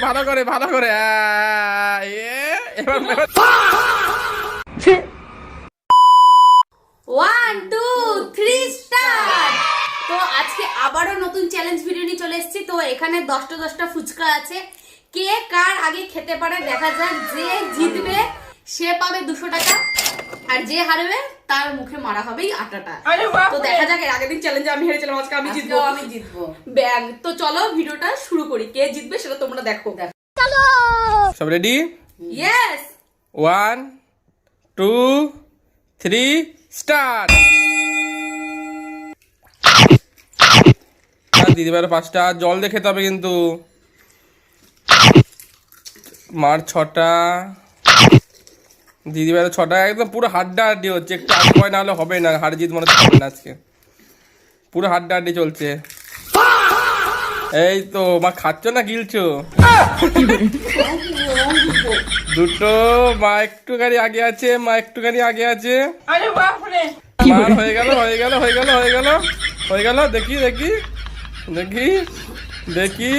ভালো করে ভালো করে এবার 1 2 3 স্টার্ট। তো আজকে আবারও নতুন চ্যালেঞ্জ ভিডিও নিয়ে চলে এসেছি। তো এখানে 10টা ফুচকা আছে, কে কার আগে খেতে পারে দেখা যাক। যে জিতবে সে পাবে 200 টাকা, আর যে হারবে তার মুখে মারা হবে এই আটাটা। তো দেখা যাক, এর আগের দিন চ্যালেঞ্জে আমি হেরেছিলাম, আজকে আমি জিতবো। ব্যাং। তো চলো ভিডিওটা শুরু করি, কে জিতবে সেটা তোমরা দেখো। চলো সব রেডি? ইয়েস। 1 2 3 স্টার্ট। দিদিবার 5টা, জল দিয়ে খেতে হবে কিন্তু। মার 6টা, দিদিবার 6টা, একদম পুরো হাড্ডাহাড্ডি হচ্ছে। একটু আগে না হলে হবে না, হার জিত মনে হবে না আজকে, পুরো হাড্ডাহাড্ডি চলছে। এই তো মা খাচ্ছ না গিলছো? দুটো, মা একটুখানি আগে আছে, মা একটুখানি আগে আছে। মার হয়ে গেল হয়ে গেল হয়ে গেল হয়ে গেল হয়ে গেল। দেখি দেখি দেখি দেখি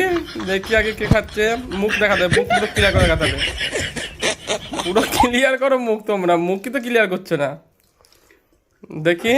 দেখি আগে কে খাচ্ছে। মুখ দেখাতে, মুখ পুরো ক্লিয়ার করে দেখাতে, পুরো ক্লিয়ার করো মুখ। তোমরা মুখ কি তো ক্লিয়ার করছো না, দেখি।